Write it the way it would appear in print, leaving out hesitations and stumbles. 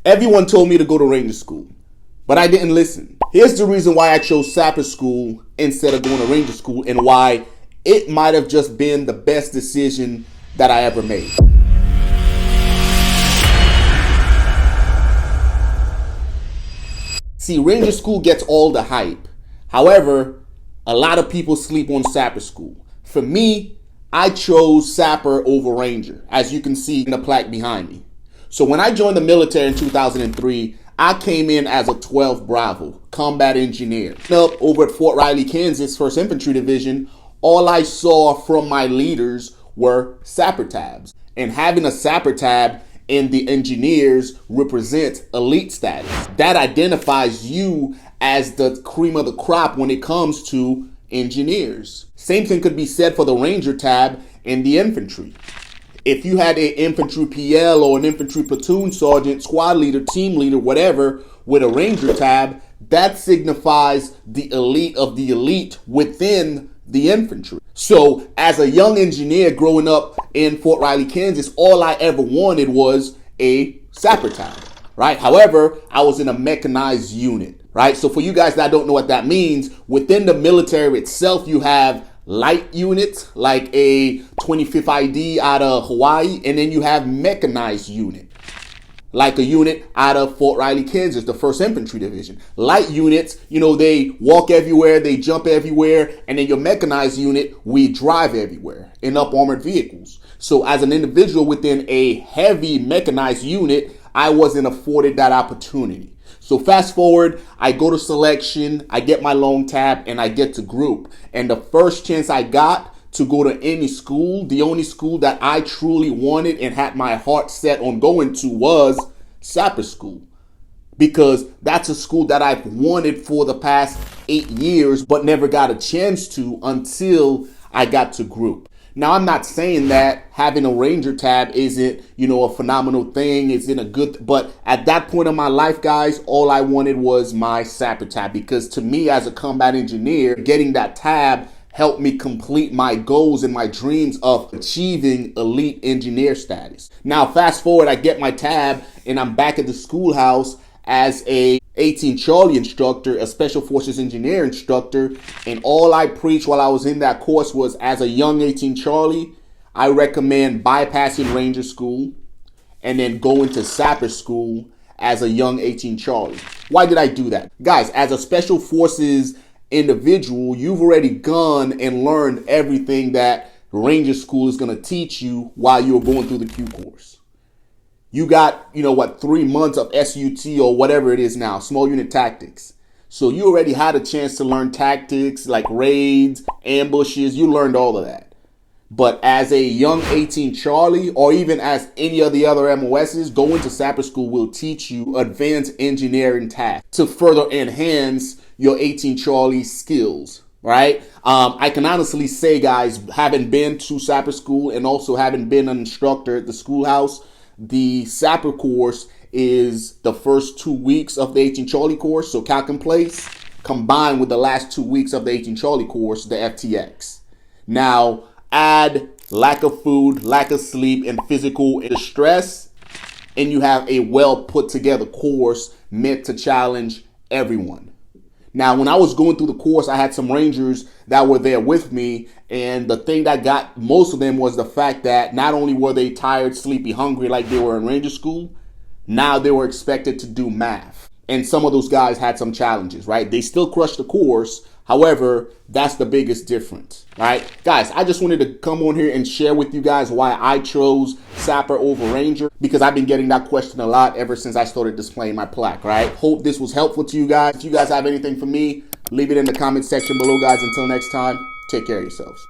Everyone told me to go to Ranger School, but I didn't listen. Here's the reason why I chose Sapper School instead of going to Ranger School and why it might have just been the best decision that I ever made. See, Ranger School gets all the hype. However, a lot of people sleep on Sapper School. For me, I chose Sapper over Ranger, as you can see in the plaque behind me. So when I joined the military in 2003, I came in as a 12 Bravo combat engineer. Up over at Fort Riley, Kansas, 1st Infantry Division, all I saw from my leaders were Sapper tabs. And having a Sapper tab in the engineers represents elite status. That identifies you as the cream of the crop when it comes to engineers. Same thing could be said for the Ranger tab in the infantry. If you had an infantry PL or an infantry platoon sergeant, squad leader, team leader, whatever, with a Ranger tab, that signifies the elite of the elite within the infantry. So as a young engineer growing up in Fort Riley, Kansas, all I ever wanted was a Sapper tab, right? However, I was in a mechanized unit, right? So for you guys that don't know what that means, within the military itself, you have light units like a 25th ID out of Hawaii, and then you have mechanized unit like a unit out of Fort Riley, Kansas, the 1st Infantry Division. Light units, they walk everywhere, they jump everywhere, and then your mechanized unit, we drive everywhere in up armored vehicles. So as an individual within a heavy mechanized unit, I wasn't afforded that opportunity. So fast forward, I go to selection, I get my long tab, and I get to group. And the first chance I got to go to any school, the only school that I truly wanted and had my heart set on going to was Sapper School. Because that's a school that I've wanted for the past 8 years, but never got a chance to until I got to group. Now, I'm not saying that having a Ranger tab isn't, a phenomenal thing, isn't a good, but at that point in my life, guys, all I wanted was my Sapper tab, because to me as a combat engineer, getting that tab helped me complete my goals and my dreams of achieving elite engineer status. Now, fast forward, I get my tab and I'm back at the schoolhouse as a 18 Charlie instructor, a Special Forces engineer instructor, and all I preached while I was in that course was, as a young 18 Charlie, I recommend bypassing Ranger School and then going to Sapper School as a young 18 Charlie. Why did I do that? Guys, as a Special Forces individual, you've already gone and learned everything that Ranger School is going to teach you while you're going through the Q course. You got, 3 months of SUT or whatever it is now, small unit tactics. So you already had a chance to learn tactics like raids, ambushes. You learned all of that. But as a young 18 Charlie, or even as any of the other MOSs, going to Sapper School will teach you advanced engineering tasks to further enhance your 18 Charlie skills, right? I can honestly say, guys, having been to Sapper School and also having been an instructor at the schoolhouse, the Sapper course is the first 2 weeks of the 18 Charlie course, so calc in place, combined with the last 2 weeks of the 18 Charlie course, the FTX. Now, add lack of food, lack of sleep, and physical distress, and you have a well put together course meant to challenge everyone. Now, when I was going through the course, I had some Rangers that were there with me, and the thing that got most of them was the fact that not only were they tired, sleepy, hungry like they were in Ranger School, now they were expected to do math. And some of those guys had some challenges, right? They still crushed the course. However, that's the biggest difference, right? Guys, I just wanted to come on here and share with you guys why I chose Sapper over Ranger, because I've been getting that question a lot ever since I started displaying my plaque, right? Hope this was helpful to you guys. If you guys have anything for me, leave it in the comment section below, guys. Until next time, take care of yourselves.